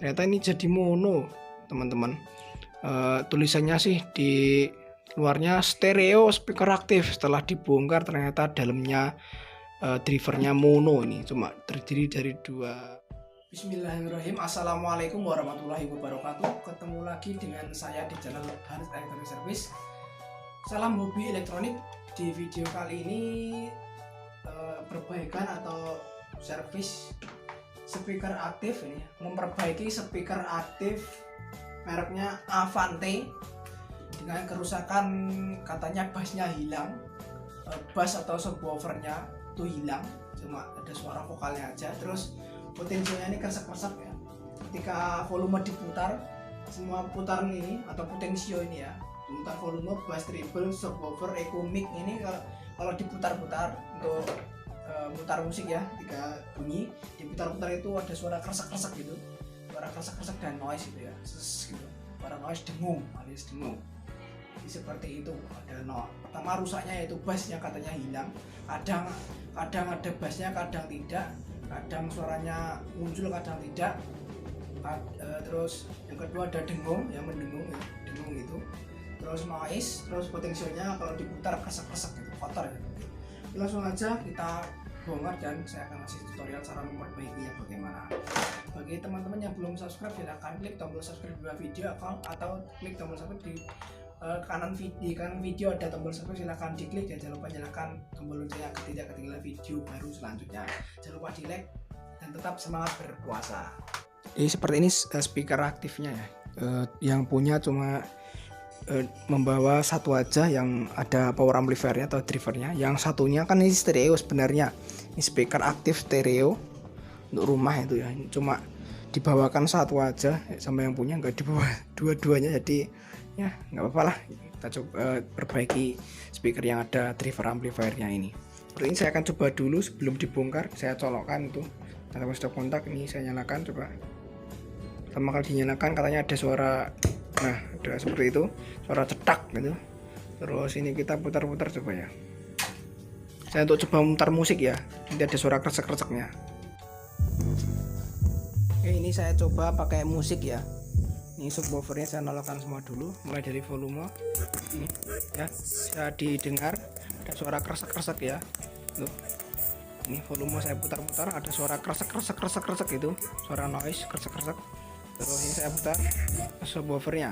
Ternyata ini jadi mono, teman-teman. Tulisannya sih di luarnya stereo speaker aktif. Setelah dibongkar ternyata dalamnya drivernya mono. Ini cuma terdiri dari dua. Bismillahirrahmanirrahim. Assalamualaikum warahmatullahi wabarakatuh. Ketemu lagi dengan saya di channel Haris Electronic Service. Salam hobi elektronik. Di video kali ini perbaikan atau servis speaker aktif ini, memperbaiki speaker aktif mereknya Avante dengan kerusakan. Katanya bassnya hilang, bass atau subwoofernya itu hilang, cuma ada suara vokalnya aja. Terus potensinya ini kresek-kresek ya, ketika volume diputar, semua putaran ini atau potensio ini ya, diputar volume, bass, treble, subwoofer, echo mic ini kalau diputar-putar untuk mutar musik ya, ketika bunyi diputar-putar itu ada suara kresek-kresek gitu, suara kresek-kresek dan noise gitu ya, gitu, suara noise dengung alias dengung. Jadi seperti itu. Ada pertama rusaknya yaitu bassnya katanya hilang, kadang ada bassnya, kadang tidak, kadang suaranya muncul, kadang tidak. Terus yang kedua ada dengung, yang mendengung ya, dengung itu. Terus noise, terus potensinya kalau diputar kresek-kresek gitu, kotor ya. Langsung aja kita bongkar dan saya akan kasih tutorial cara memperbaikinya bagaimana. Bagi teman-teman yang belum subscribe, silahkan klik tombol subscribe di bawah video atau klik tombol subscribe di kanan video ada tombol subscribe, silahkan diklik dan jangan lupa nyalakan tombol loncengnya agar tidak ketinggalan video baru selanjutnya. Jangan lupa di like dan tetap semangat berpuasa. Ini seperti ini speaker aktifnya ya, yang punya cuma membawa satu aja yang ada power amplifiernya atau drivernya. Yang satunya kan ini stereo sebenarnya, ini speaker aktif stereo untuk rumah itu ya, ini cuma dibawakan satu aja sama yang punya, nggak dibawa dua-duanya. Jadi ya nggak apa-apa lah, kita coba perbaiki speaker yang ada driver amplifiernya ini. Seperti ini saya akan coba dulu sebelum dibongkar. Saya colokkan itu tombol stop kontak, ini saya nyalakan. Coba pertama kali dinyalakan katanya ada suara, nah ada seperti itu, suara cetak gitu. Terus ini kita putar-putar coba ya, saya untuk coba mutar musik ya, nanti ada suara kresek-kreseknya. Oke, ini saya coba pakai musik ya. Ini subwoofernya saya nolakan semua dulu, mulai dari volume ini ya, bisa didengar ada suara kresek-kresek ya. Tuh, ini volume saya putar-putar, ada suara kresek-kresek itu, suara noise kresek-kresek. Terus ini saya putar subwoofernya,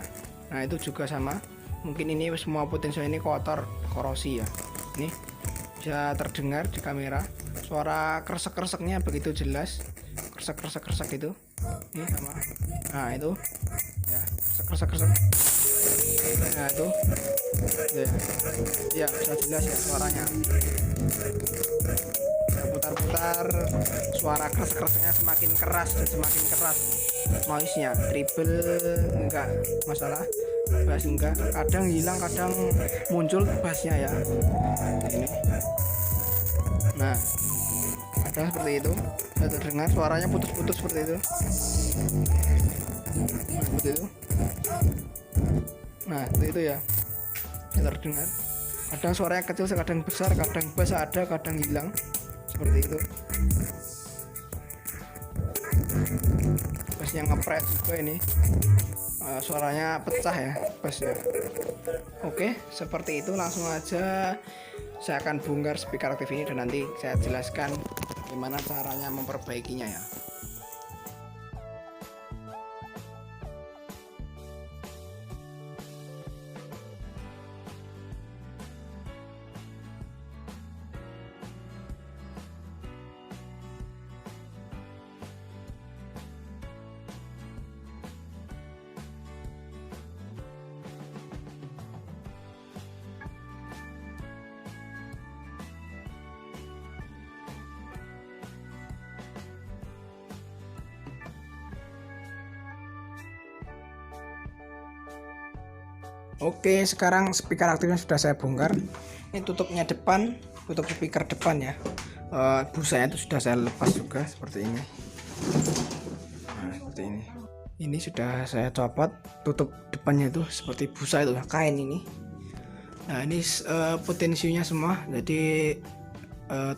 nah itu juga sama. Mungkin ini semua potensi ini kotor, korosi ya. Ini bisa terdengar di kamera suara kresek-kreseknya begitu jelas, kresek-kresek itu. Ini sama, nah itu ya, kresek-kresek. Nah itu ya bisa jelas ya suaranya. Saya putar-putar, suara kresek-kreseknya semakin keras dan semakin keras. Noise nya treble enggak masalah, bass enggak, kadang hilang kadang muncul bassnya ya. Ini nah kadang seperti itu, saya terdengar suaranya putus-putus seperti itu. Nah, seperti itu. Nah seperti itu ya, saya terdengar kadang suaranya kecil, kadang besar, kadang bass ada, kadang hilang seperti itu. Bassnya ngepres juga ini, suaranya pecah ya bassnya. Oke, seperti itu. Langsung aja saya akan bongkar speaker aktif ini dan nanti saya jelaskan gimana caranya memperbaikinya ya. Oke, sekarang speaker aktifnya sudah saya bongkar. Ini tutupnya depan, tutup speaker depan ya. Busanya itu sudah saya lepas juga seperti ini. Nah, seperti ini. Ini sudah saya copot, tutup depannya itu seperti busa itu kain ini. Nah, ini potensinya semua. Jadi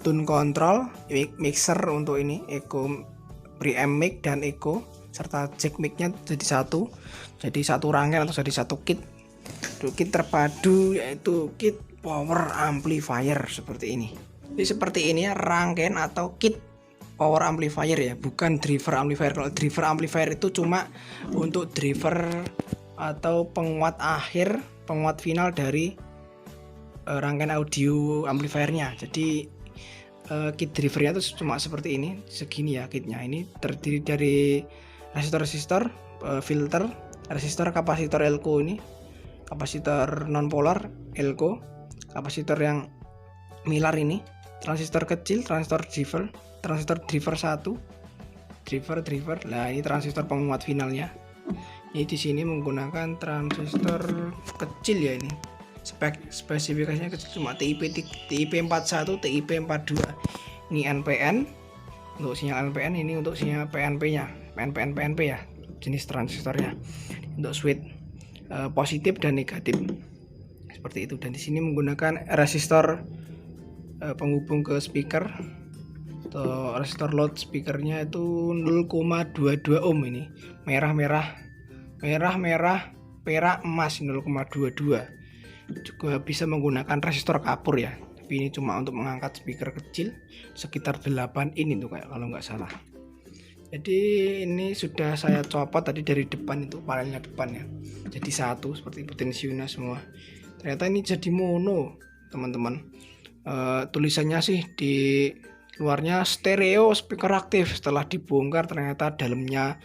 tune control, mixer untuk ini, echo preamp mic dan echo. serta jack mic-nya jadi satu rangkaian atau jadi satu kit. Kit terpadu yaitu kit power amplifier seperti ini. Jadi seperti ini ya, rangkaian atau kit power amplifier ya, bukan driver amplifier. Kalau driver amplifier itu cuma untuk driver atau penguat akhir, penguat final dari rangkaian audio amplifiernya. Jadi kit drivernya itu cuma seperti ini, segini ya kitnya. Ini terdiri dari resistor, filter, resistor, kapasitor elko, ini kapasitor non polar elko, kapasitor yang milar ini, transistor kecil, transistor driver 1, driver. Nah, ini transistor penguat finalnya. Ini di sini menggunakan transistor kecil ya, ini spesifikasinya kecil, cuma TIP 41, TIP 42. Ini NPN untuk sinyal NPN, ini untuk sinyal PNP-nya, PNP ya jenis transistornya, untuk switch positif dan negatif seperti itu. Dan di sini menggunakan resistor penghubung ke speaker atau resistor loud speakernya itu 0,22 ohm. Ini merah perak emas 0,22. Juga bisa menggunakan resistor kapur ya, tapi ini cuma untuk mengangkat speaker kecil sekitar 8 in itu kayak kalau nggak salah. Jadi ini sudah saya copot tadi dari depan, itu panelnya depan ya, jadi satu seperti potensionya semua. Ternyata ini jadi mono teman-teman. Tulisannya sih di luarnya stereo speaker aktif, setelah dibongkar ternyata dalamnya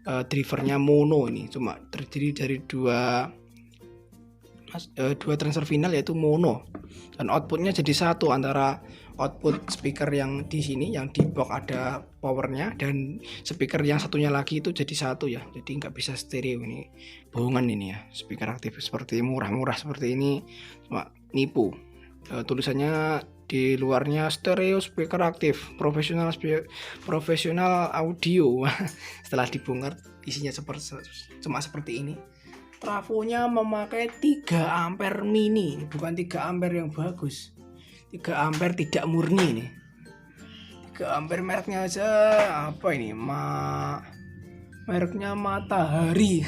drivernya mono. Ini cuma terdiri dari dua transfer final yaitu mono, dan outputnya jadi satu antara output speaker yang di sini yang di box ada powernya dan speaker yang satunya lagi itu jadi satu ya, jadi nggak bisa stereo. Ini bohongan ini ya, speaker aktif seperti murah-murah seperti ini cuma nipu. Tulisannya di luarnya stereo speaker aktif profesional audio. Setelah dibongkar isinya cuma seperti ini. Trafonya memakai 3 ampere mini, bukan 3 ampere yang bagus, 3 ampere tidak murni ini. 3 ampere mereknya aja apa ini, mereknya Matahari.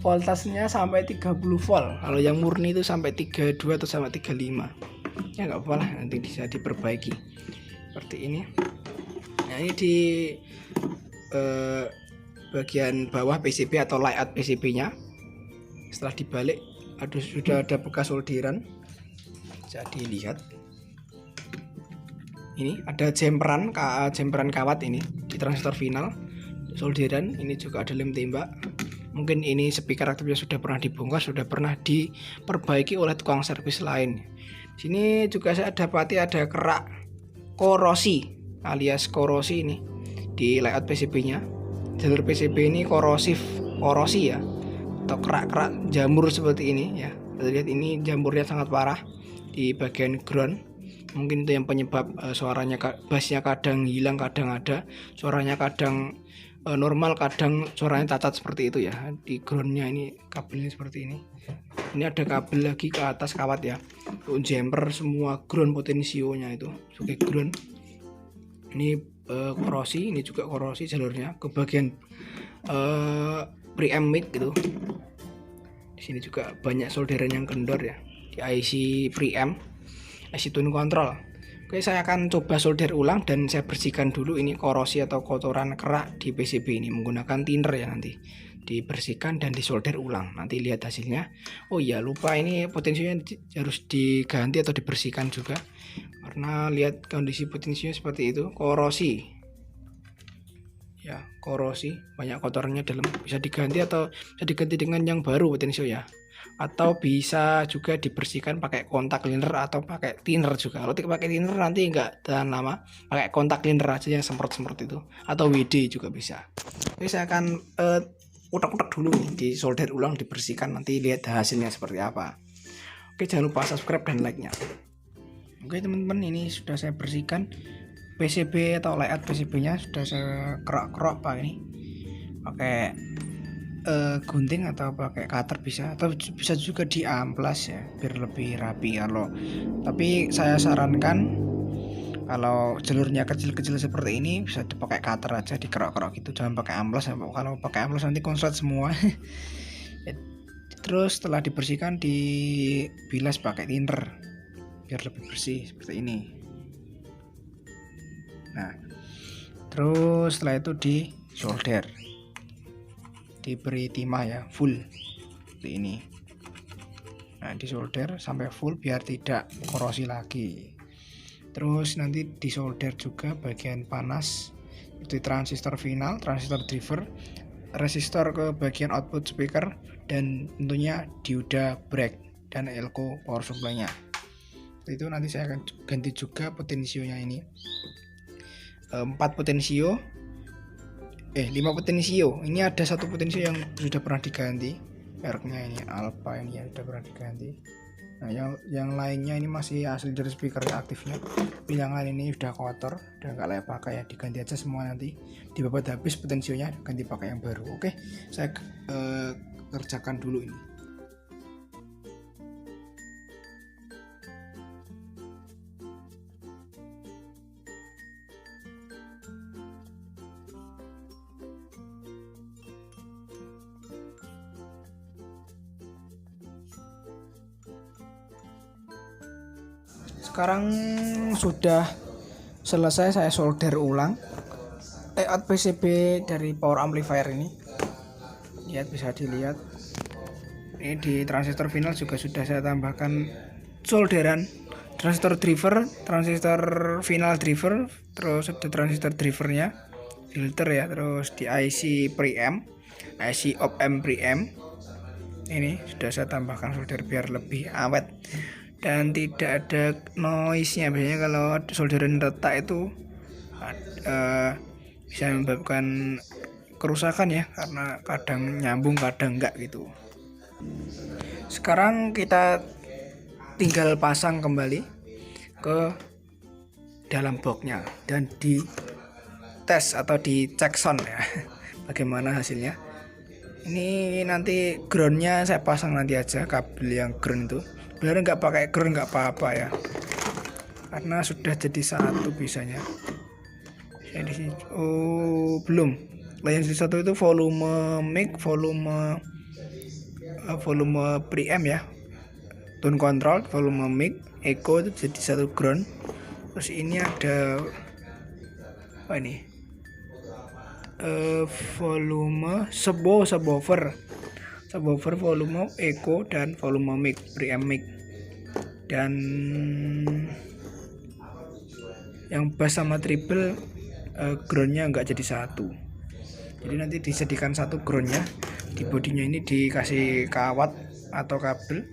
Voltasenya sampai 30 volt, kalau yang murni itu sampai 32 atau sampai 35. Ya nggak apa-apa lah, nanti bisa diperbaiki seperti ini. Nah, ini di bagian bawah PCB atau layout PCB-nya. Setelah dibalik sudah ada bekas solderan, bisa dilihat. Ini ada jemperan kawat ini di transistor final, solderan. Ini juga ada lem tembak. Mungkin ini speaker aktifnya sudah pernah dibongkar, sudah pernah diperbaiki oleh tukang servis lain. Di sini juga saya dapati ada kerak korosi alias korosi ini di layout PCB-nya. Jalur PCB ini korosi ya, atau kerak-kerak jamur seperti ini ya. Lihat ini jamurnya sangat parah di bagian ground. Mungkin itu yang penyebab suaranya, bassnya kadang hilang, kadang ada, suaranya kadang normal, kadang suaranya cacat seperti itu ya. Di groundnya ini kabelnya seperti ini. Ini ada kabel lagi ke atas kawat ya, untuk jumper semua ground potensionya itu sebagai ground. Ini korosi, ini juga korosi jalurnya ke bagian preamp mic gitu. Di sini juga banyak solderan yang kendor ya di IC preamp, IC tune control. Oke, saya akan coba solder ulang dan saya bersihkan dulu ini korosi atau kotoran kerak di PCB ini menggunakan thinner ya. Nanti dibersihkan dan disolder ulang, nanti lihat hasilnya. Oh iya, lupa ini potensinya harus diganti atau dibersihkan juga, karena lihat kondisi potensinya seperti itu, korosi ya, korosi banyak kotorannya dalam. Bisa diganti atau bisa diganti dengan yang baru potensio ya, atau bisa juga dibersihkan pakai kontak cleaner atau pakai thinner juga. Kalau pakai thinner nanti nggak tahan lama, pakai kontak cleaner aja yang semprot-semprot itu, atau WD juga bisa. Oke, saya akan utak-utak dulu nih, disolder ulang, dibersihkan, nanti lihat hasilnya seperti apa. Oke, jangan lupa subscribe dan like-nya. Oke teman-teman, ini sudah saya bersihkan PCB atau layout PCB-nya, sudah saya kerok-kerok pakai gunting atau pakai cutter bisa, atau bisa juga diamplas ya biar lebih rapi. Tapi saya sarankan Kalau jalurnya kecil-kecil seperti ini bisa dipakai cutter aja, dikerok-kerok gitu, jangan pakai amplas. Kalau pakai amplas nanti konslet semua. Terus setelah dibersihkan dibilas pakai thinner biar lebih bersih seperti ini. Nah, terus setelah itu di solder, diberi timah ya, full seperti ini. Nah, di solder sampai full biar tidak korosi lagi. Terus nanti di solder juga bagian panas itu transistor final, transistor driver, resistor ke bagian output speaker, dan tentunya dioda break dan elko power supply-nya. Itu nanti saya akan ganti juga potensionya ini. 4 potensio, 5 potensio. Ini ada satu potensio yang sudah pernah diganti, mereknya ini Alpha, ini ya sudah pernah diganti. Nah, yang lainnya ini masih asli dari speaker aktifnya, tapi yang lain ini sudah kotor, udah nggak layak pakai ya, diganti aja semua. Nanti dibabat habis potensionya ganti pakai yang baru. Oke, saya kerjakan dulu ini. Sekarang sudah selesai saya solder ulang layout PCB dari power amplifier ini. Lihat, bisa dilihat. Ini di transistor final juga sudah saya tambahkan solderan transistor driver, transistor final driver, terus ada transistor drivernya, filter ya, terus di IC preamp, IC op amp preamp. Ini sudah saya tambahkan solder biar lebih awet dan tidak ada noise-nya. Biasanya kalau solderan retak itu bisa menyebabkan kerusakan ya, karena kadang nyambung kadang enggak gitu. Sekarang kita tinggal pasang kembali ke dalam boxnya dan di tes atau dicek sound ya bagaimana hasilnya. Ini nanti groundnya saya pasang nanti aja, kabel yang ground itu. Benar nggak pakai ground nggak apa-apa ya, karena sudah jadi satu bisanya. Saya di sini, oh belum. Yang jadi satu itu volume mic, volume preamp ya, tone control, volume mic, echo itu jadi satu ground. Terus ini ada apa ini? Volume subwoofer, volume echo dan volume mic, preamp mic. Dan yang bass sama treble groundnya nggak jadi satu, jadi nanti disediakan satu groundnya. Di bodinya ini dikasih kawat atau kabel,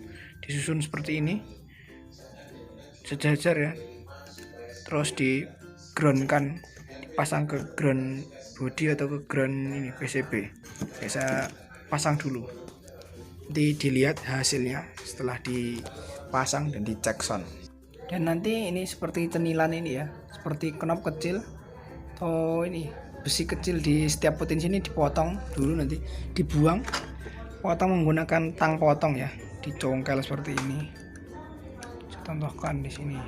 disusun seperti ini sejajar ya, terus di groundkan, dipasang ke ground body atau ke ground ini PCB. Saya pasang dulu, nanti dilihat hasilnya setelah dipasang dan dicek sound. Dan nanti ini seperti cenilan ini ya, seperti knop kecil atau ini besi kecil di setiap potensi ini dipotong dulu, nanti dibuang, potong menggunakan tang potong ya, dicongkel seperti ini. Saya contohkan di sini,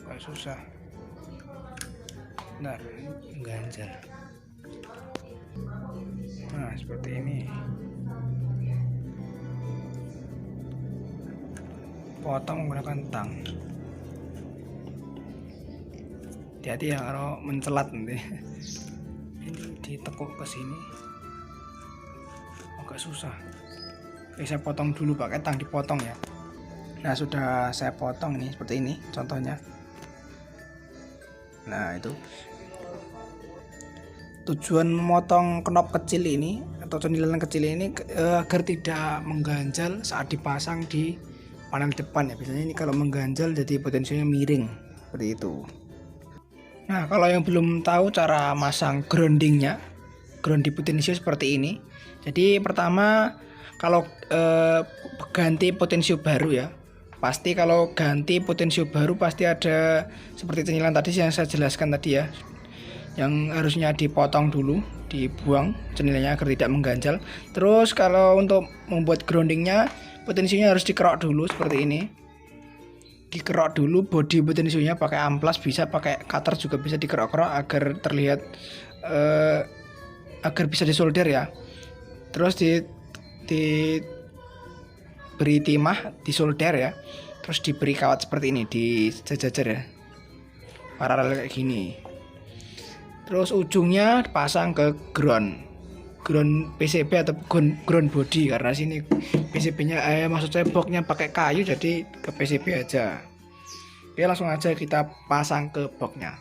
nggak susah. Benar, ganjal. Nah seperti ini, potong menggunakan tang. Hati-hati ya kalau mencelat nanti. Ini ditekuk ke sini, agak susah. Saya potong dulu pakai tang, dipotong ya. Nah sudah saya potong ini seperti ini contohnya. Nah itu tujuan memotong knop kecil ini atau cenilan kecil ini agar tidak mengganjal saat dipasang di panel depan ya. Biasanya ini kalau mengganjal jadi potensinya miring seperti itu. Nah kalau yang belum tahu cara masang groundingnya, ground di potensio seperti ini. Jadi pertama kalau ganti potensio baru ya, pasti kalau ganti potensio baru pasti ada seperti cenilan tadi yang saya jelaskan tadi ya, yang harusnya dipotong dulu, dibuang cenilannya agar tidak mengganjal. Terus kalau untuk membuat groundingnya, potensinya harus dikerok dulu seperti ini, dikerok dulu body potensionya pakai amplas, bisa pakai cutter juga bisa dikerok-kerok agar terlihat agar bisa disolder ya. Terus beri timah, disolder ya. Terus diberi kawat seperti ini, dijajar ya, paralel kayak gini. Terus ujungnya pasang ke ground PCB atau ground body, karena sini PCB-nya maksud saya boxnya pakai kayu jadi ke PCB aja. Oke, langsung aja kita pasang ke boxnya.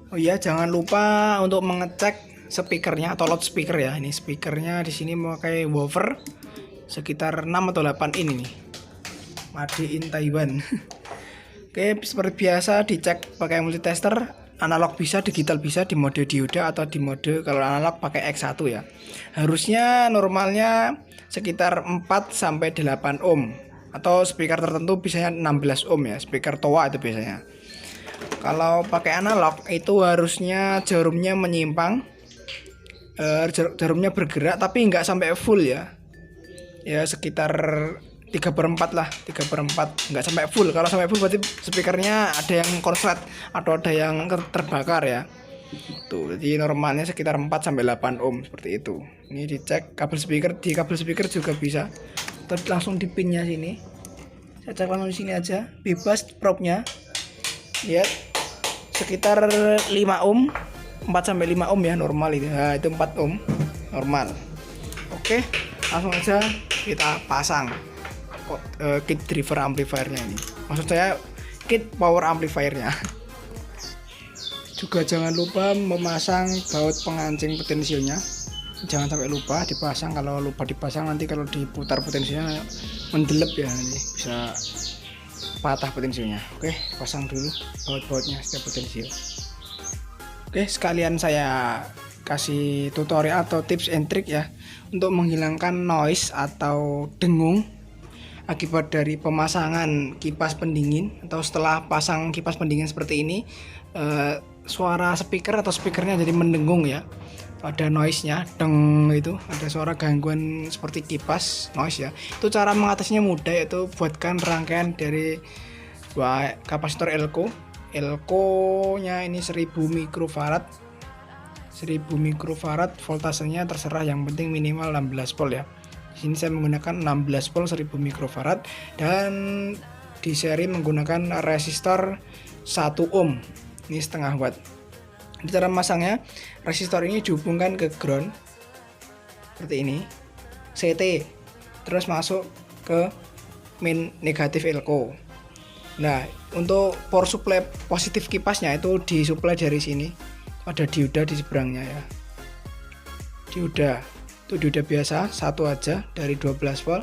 Oh iya, jangan lupa untuk mengecek speakernya atau loudspeaker ya. Ini speakernya di sini memakai woofer sekitar 6 atau 8 in ini. Made in Taiwan. Oke, seperti biasa dicek pakai multitester. Analog bisa, digital bisa, di mode dioda atau di mode kalau analog pakai X1 ya. Harusnya normalnya sekitar 4 sampai 8 ohm atau speaker tertentu biasanya 16 ohm ya, speaker toa itu biasanya. Kalau pakai analog itu harusnya jarumnya menyimpang, jarumnya bergerak tapi nggak sampai full ya. Ya sekitar 3/4 lah, 3/4, nggak sampai full. Kalau sampai full berarti speakernya ada yang korslet atau ada yang terbakar ya. Tuh, jadi normalnya sekitar 4 sampai 8 ohm seperti itu. Ini dicek kabel speaker, di kabel speaker juga bisa. Atau langsung di pinnya sini. Saya cek langsung di sini aja, bebas probe-nya. Lihat sekitar 5 ohm, 4 sampai 5 ohm ya normal itu. Nah, itu 4 ohm normal. Oke, langsung aja kita pasang kit driver amplifiernya ini, maksud saya kit power amplifiernya. Juga jangan lupa memasang baut pengancing potensionya, jangan sampai lupa dipasang. Kalau lupa dipasang nanti kalau diputar potensinya mendelep ya, nanti bisa patah potensinya. Oke, pasang dulu baut-bautnya setiap potensio. Oke, sekalian saya kasih tutorial atau tips and trick ya untuk menghilangkan noise atau dengung akibat dari pemasangan kipas pendingin. Atau setelah pasang kipas pendingin seperti ini, suara speaker atau speakernya jadi mendengung ya, ada noise-nya, deng, itu ada suara gangguan seperti kipas noise ya. Itu cara mengatasinya mudah, yaitu buatkan rangkaian dari kapasitor Elco nya ini 1000 mikrofarad, voltasenya terserah, yang penting minimal 16 volt ya. Di sini saya menggunakan 16 volt 1000 mikrofarad dan di seri menggunakan resistor 1 ohm. Ini setengah watt. Cara memasangnya, resistor ini dihubungkan ke ground seperti ini, CT, terus masuk ke main negatif Elco. Nah, untuk power supply positif kipasnya itu disuplai dari sini. Ada dioda di seberangnya ya. Dioda itu dioda biasa satu aja dari 12 volt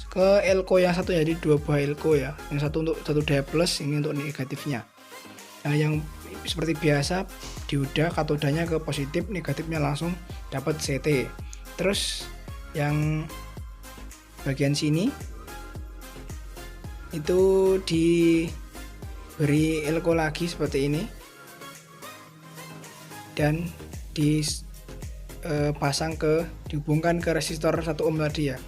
ke Elco yang satu, jadi 2 buah Elco ya. Yang satu untuk satu daya plus, ini untuk negatifnya. Nah, yang seperti biasa dioda katodanya ke positif, negatifnya langsung dapat CT. Terus yang bagian sini itu diberi Elco lagi seperti ini dan pasang dihubungkan ke resistor 1 ohm tadi ya.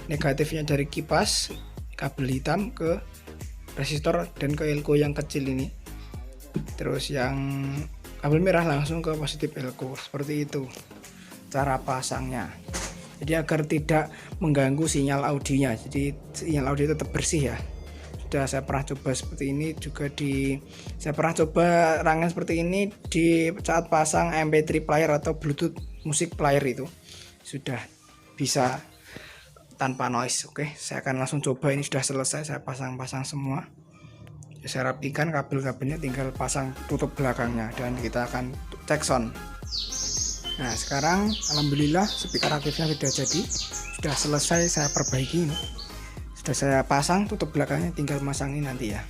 Negatifnya dari kipas kabel hitam ke resistor dan ke Elco yang kecil ini. Terus yang kabel merah langsung ke positif Elco. Seperti itu cara pasangnya. Jadi agar tidak mengganggu sinyal audionya. Jadi sinyal audio tetap bersih ya. Sudah saya pernah coba seperti ini juga saya pernah coba rangkaian seperti ini di saat pasang MP3 player atau Bluetooth musik player, itu sudah bisa tanpa noise. Oke, saya akan langsung coba. Ini sudah selesai, saya pasang semua. Saya rapikan kabel-kabelnya, tinggal pasang tutup belakangnya dan kita akan cek sound. Nah, sekarang alhamdulillah speaker aktifnya sudah jadi, sudah selesai saya perbaiki ini. Sudah saya pasang tutup belakangnya, tinggal masangin nanti ya.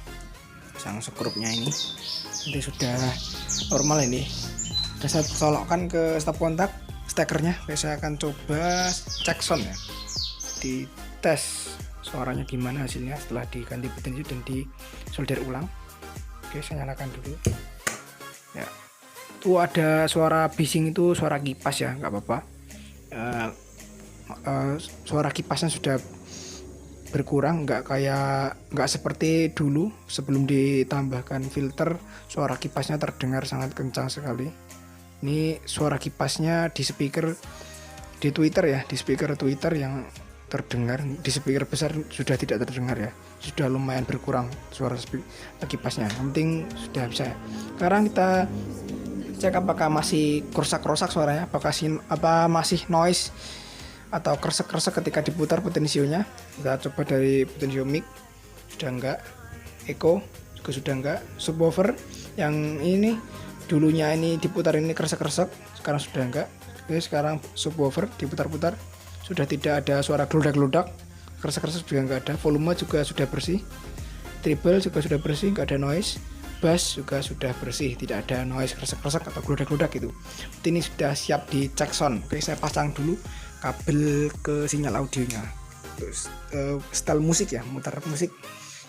Pasang skrupnya ini. Nanti sudah normal ini. Sudah saya colokkan ke stop kontak stekernya. Saya akan coba cek sound ya. Di tes suaranya gimana hasilnya setelah diganti potensi dan di solder ulang. Oke, saya nyalakan dulu. Ya. Itu ada suara bising, itu suara kipas ya, nggak apa-apa. Suara kipasnya sudah berkurang, nggak seperti dulu sebelum ditambahkan filter. Suara kipasnya terdengar sangat kencang sekali. Ini suara kipasnya di speaker di Twitter ya, di speaker Twitter yang terdengar, di speaker besar sudah tidak terdengar ya, sudah lumayan berkurang suara kipasnya. Yang penting sudah bisa. Sekarang kita cek apakah masih kerusak suaranya, apakah masih noise atau kresek-kresek ketika diputar potensionya. Kita coba dari potensio mic, sudah enggak. Echo juga sudah enggak. Subwoofer yang ini dulunya ini diputar ini kresek-kresek, sekarang sudah enggak. Oke, sekarang subwoofer diputar-putar sudah tidak ada suara geludak-geludak, kresek-kresek juga enggak ada. Volume juga sudah bersih, treble juga sudah bersih, enggak ada noise. Bass juga sudah bersih, tidak ada noise kresek-kresek atau geludak-geludak itu. Ini sudah siap di cek sound. Oke, saya pasang dulu kabel ke sinyal audionya. Terus style musik ya, mutar musik.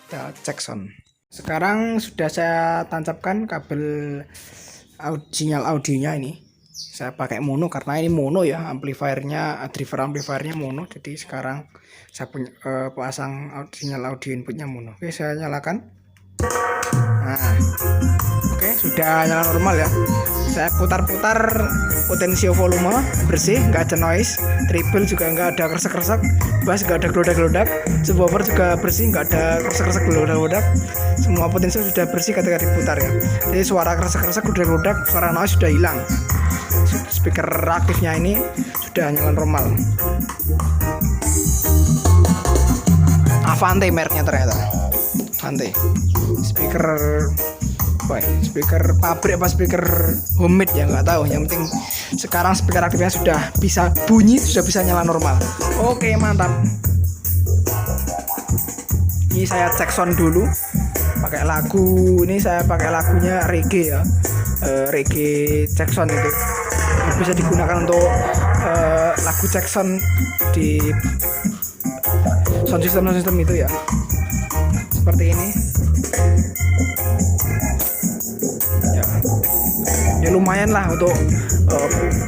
Kita cek sound. Sekarang sudah saya tancapkan kabel sinyal audionya ini. Saya pakai mono karena ini mono ya, amplifiernya, driver amplifiernya mono. Jadi sekarang saya punya pasang sinyal audio inputnya mono. Oke, saya nyalakan. Nah, oke, sudah nyala normal ya. Saya putar-putar potensio volume bersih, nggak ada noise. Treble juga nggak ada kresek-kresek. Bass nggak ada geludak-geludak. Subwoofer juga bersih, nggak ada kresek-kresek geludak-geludak. Semua potensio sudah bersih ketika diputar ya. Jadi suara kresek-kresek geludak-geludak, suara noise sudah hilang. Speaker aktifnya ini sudah nyala normal. Avante mereknya ternyata. Avante. Speaker pabrik apa speaker homemade ya, nggak tahu. Yang penting sekarang speaker aktifnya sudah bisa bunyi, sudah bisa nyala normal. Oke, mantap. Ini saya cek sound dulu pakai lagu. Ini saya pakai lagunya reggae ya, reggae cek sound itu bisa digunakan untuk lagu cek sound di sound system itu ya, seperti ini ya. Lumayan lah untuk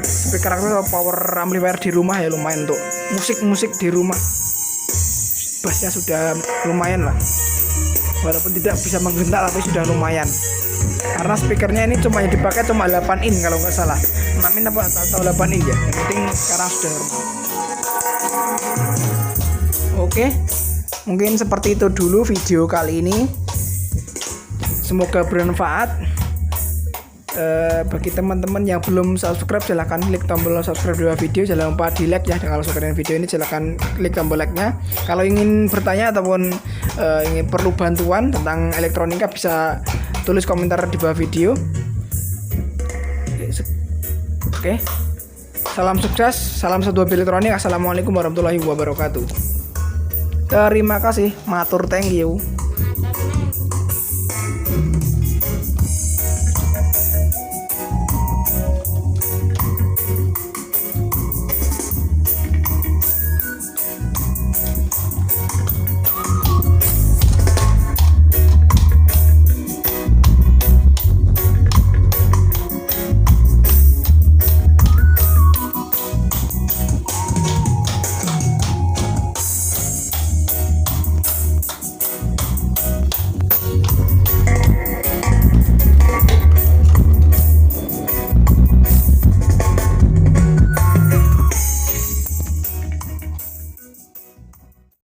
speaker atau power amplifier di rumah ya, lumayan untuk musik di rumah. Bassnya sudah lumayan lah, walaupun tidak bisa menggentak tapi sudah lumayan. Karena speakernya ini cuma yang dipakai cuma 8 in kalau nggak salah, 6 in atau 8 in ya. Yang penting sekarang sudah normal. Oke, mungkin seperti itu dulu video kali ini. Semoga bermanfaat. Bagi teman-teman yang belum subscribe, silahkan klik tombol subscribe di bawah video. Jangan lupa di like ya. Kalau suka dengan video ini silahkan klik tombol like-nya. Kalau ingin bertanya ataupun ingin perlu bantuan tentang elektronika, bisa tulis komentar di bawah video. Oke. Salam sukses, salam satu elektronik. Assalamualaikum warahmatullahi wabarakatuh. Terima kasih, matur, thank you.